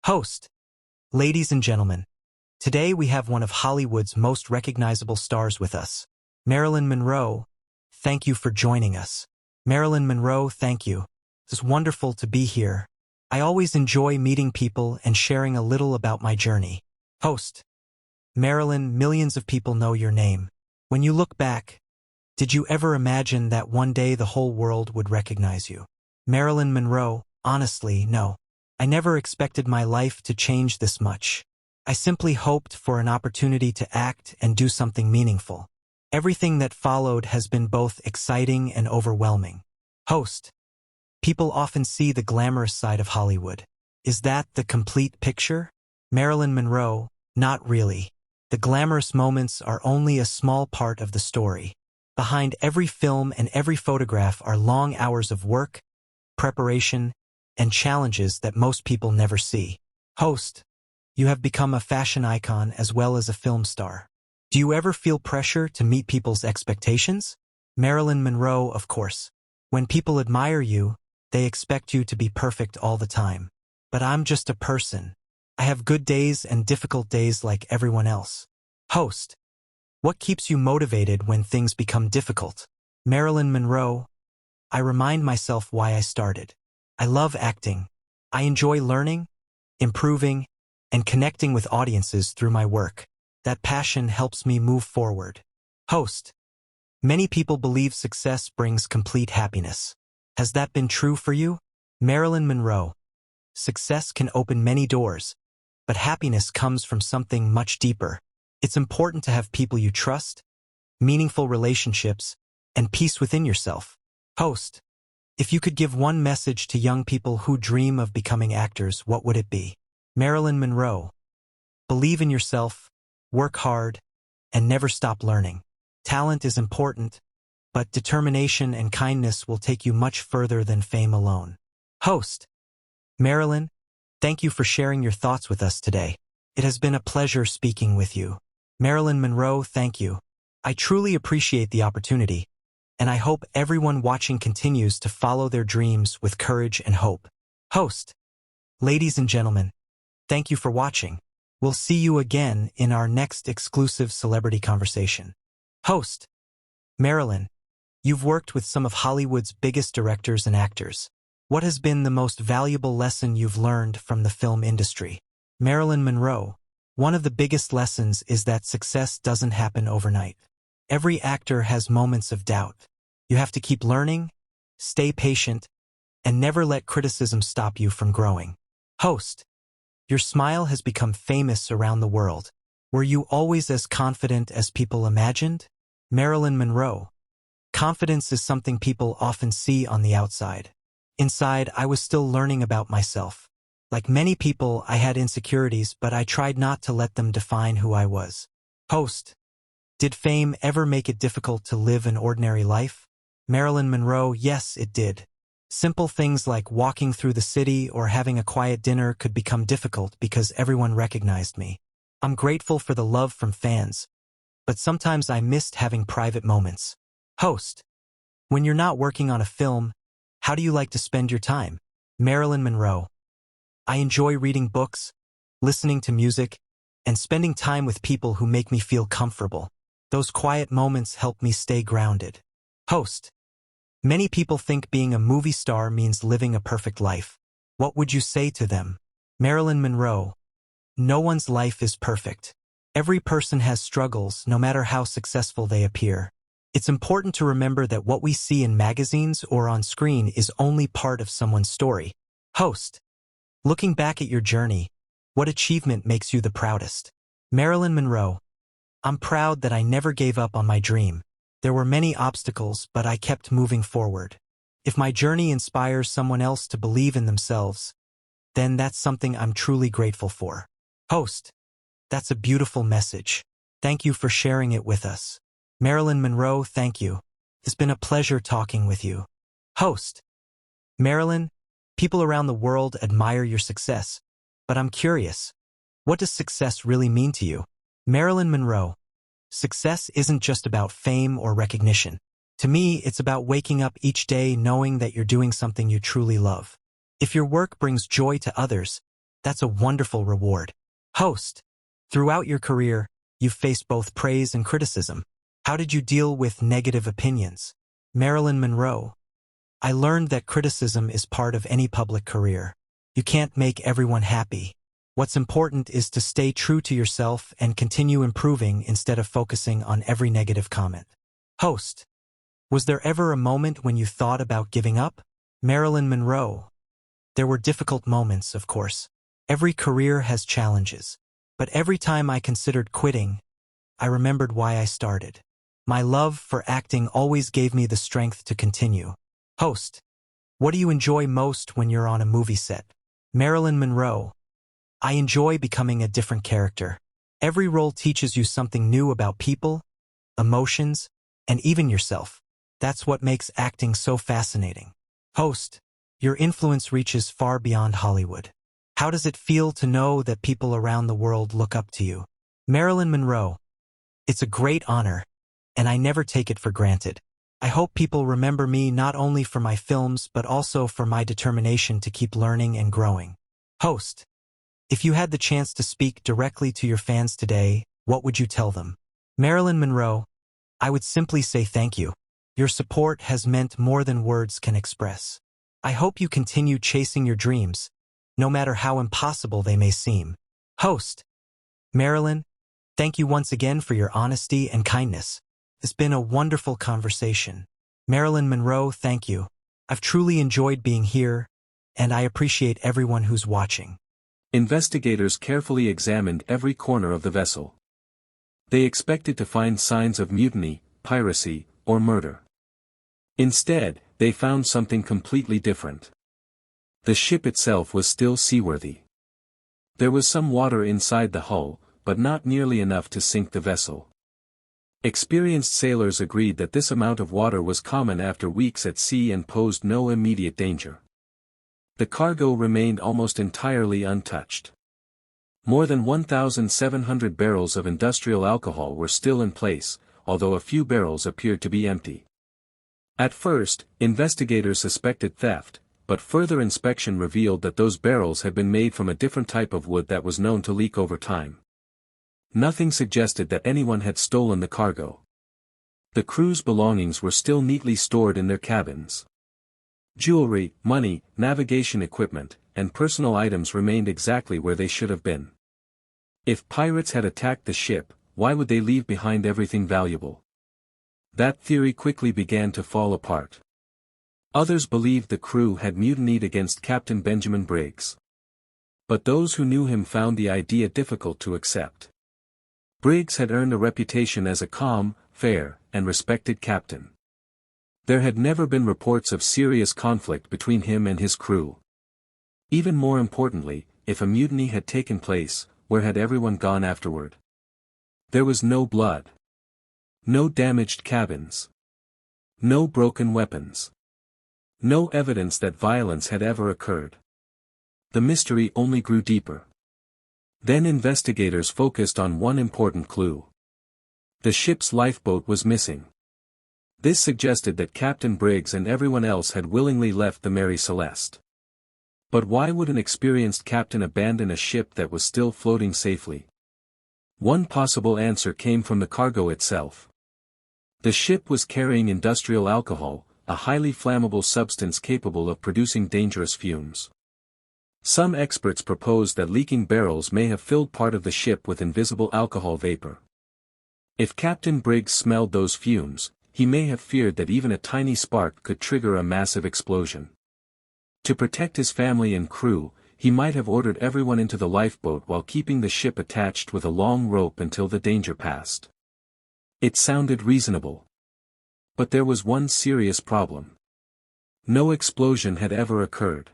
Host. Ladies and gentlemen, today we have one of Hollywood's most recognizable stars with us. Marilyn Monroe, thank you for joining us. Marilyn Monroe, thank you. It's wonderful to be here. I always enjoy meeting people and sharing a little about my journey. Host. Marilyn, millions of people know your name. When you look back, did you ever imagine that one day the whole world would recognize you? Marilyn Monroe, honestly, no. I never expected my life to change this much. I simply hoped for an opportunity to act and do something meaningful. Everything that followed has been both exciting and overwhelming. Host. People often see the glamorous side of Hollywood. Is that the complete picture? Marilyn Monroe, not really. The glamorous moments are only a small part of the story. Behind every film and every photograph are long hours of work, preparation, and challenges that most people never see. Host. You have become a fashion icon as well as a film star. Do you ever feel pressure to meet people's expectations? Marilyn Monroe, of course. When people admire you, they expect you to be perfect all the time. But I'm just a person. I have good days and difficult days like everyone else. Host. What keeps you motivated when things become difficult? Marilyn Monroe. I remind myself why I started. I love acting. I enjoy learning, improving, and connecting with audiences through my work. That passion helps me move forward. Host. Many people believe success brings complete happiness. Has that been true for you? Marilyn Monroe. Success can open many doors, but happiness comes from something much deeper. It's important to have people you trust, meaningful relationships, and peace within yourself. Host. If you could give one message to young people who dream of becoming actors, what would it be? Marilyn Monroe. Believe in yourself, work hard, and never stop learning. Talent is important, but determination and kindness will take you much further than fame alone. Host. Marilyn, thank you for sharing your thoughts with us today. It has been a pleasure speaking with you. Marilyn Monroe, thank you. I truly appreciate the opportunity, and I hope everyone watching continues to follow their dreams with courage and hope. Host. Ladies and gentlemen, thank you for watching. We'll see you again in our next exclusive celebrity conversation. Host. Marilyn, you've worked with some of Hollywood's biggest directors and actors. What has been the most valuable lesson you've learned from the film industry? Marilyn Monroe. One of the biggest lessons is that success doesn't happen overnight. Every actor has moments of doubt. You have to keep learning, stay patient, and never let criticism stop you from growing. Host. Your smile has become famous around the world. Were you always as confident as people imagined? Marilyn Monroe. Confidence is something people often see on the outside. Inside, I was still learning about myself. Like many people, I had insecurities, but I tried not to let them define who I was. Host. Did fame ever make it difficult to live an ordinary life? Marilyn Monroe, yes, it did. Simple things like walking through the city or having a quiet dinner could become difficult because everyone recognized me. I'm grateful for the love from fans, but sometimes I missed having private moments. Host. When you're not working on a film, how do you like to spend your time? Marilyn Monroe. I enjoy reading books, listening to music, and spending time with people who make me feel comfortable. Those quiet moments help me stay grounded. Host. Many people think being a movie star means living a perfect life. What would you say to them? Marilyn Monroe. No one's life is perfect. Every person has struggles, no matter how successful they appear. It's important to remember that what we see in magazines or on screen is only part of someone's story. Host. Looking back at your journey, what achievement makes you the proudest? Marilyn Monroe. I'm proud that I never gave up on my dream. There were many obstacles, but I kept moving forward. If my journey inspires someone else to believe in themselves, then that's something I'm truly grateful for. Host. That's a beautiful message. Thank you for sharing it with us. Marilyn Monroe, thank you. It's been a pleasure talking with you. Host. Marilyn, people around the world admire your success, but I'm curious. What does success really mean to you? Marilyn Monroe. Success isn't just about fame or recognition. To me, it's about waking up each day knowing that you're doing something you truly love. If your work brings joy to others, That's a wonderful reward. Host. Throughout your career, you've faced both praise and criticism. How did you deal with negative opinions? Marilyn Monroe. I learned that criticism is part of any public career. You can't make everyone happy. What's important is to stay true to yourself and continue improving instead of focusing on every negative comment. Host. Was there ever a moment when you thought about giving up? Marilyn Monroe. There were difficult moments, of course. Every career has challenges. But every time I considered quitting, I remembered why I started. My love for acting always gave me the strength to continue. Host. What do you enjoy most when you're on a movie set? Marilyn Monroe. I enjoy becoming a different character. Every role teaches you something new about people, emotions, and even yourself. That's what makes acting so fascinating. Host. Your influence reaches far beyond Hollywood. How does it feel to know that people around the world look up to you? Marilyn Monroe. It's a great honor, and I never take it for granted. I hope people remember me not only for my films but also for my determination to keep learning and growing. Host. If you had the chance to speak directly to your fans today, what would you tell them? Marilyn Monroe. I would simply say thank you. Your support has meant more than words can express. I hope you continue chasing your dreams, no matter how impossible they may seem. Host. Marilyn, thank you once again for your honesty and kindness. It's been a wonderful conversation. Marilyn Monroe, thank you. I've truly enjoyed being here, and I appreciate everyone who's watching. Investigators carefully examined every corner of the vessel. They expected to find signs of mutiny, piracy, or murder. Instead, they found something completely different. The ship itself was still seaworthy. There was some water inside the hull, but not nearly enough to sink the vessel. Experienced sailors agreed that this amount of water was common after weeks at sea and posed no immediate danger. The cargo remained almost entirely untouched. More than 1,700 barrels of industrial alcohol were still in place, although a few barrels appeared to be empty. At first, investigators suspected theft, but further inspection revealed that those barrels had been made from a different type of wood that was known to leak over time. Nothing suggested that anyone had stolen the cargo. The crew's belongings were still neatly stored in their cabins. Jewelry, money, navigation equipment, and personal items remained exactly where they should have been. If pirates had attacked the ship, why would they leave behind everything valuable? That theory quickly began to fall apart. Others believed the crew had mutinied against Captain Benjamin Briggs. But those who knew him found the idea difficult to accept. Briggs had earned a reputation as a calm, fair, and respected captain. There had never been reports of serious conflict between him and his crew. Even more importantly, if a mutiny had taken place, where had everyone gone afterward? There was no blood. No damaged cabins. No broken weapons. No evidence that violence had ever occurred. The mystery only grew deeper. Then investigators focused on one important clue. The ship's lifeboat was missing. This suggested that Captain Briggs and everyone else had willingly left the Mary Celeste. But why would an experienced captain abandon a ship that was still floating safely? One possible answer came from the cargo itself. The ship was carrying industrial alcohol, a highly flammable substance capable of producing dangerous fumes. Some experts proposed that leaking barrels may have filled part of the ship with invisible alcohol vapor. If Captain Briggs smelled those fumes, he may have feared that even a tiny spark could trigger a massive explosion. To protect his family and crew, he might have ordered everyone into the lifeboat while keeping the ship attached with a long rope until the danger passed. It sounded reasonable. But there was one serious problem. No explosion had ever occurred.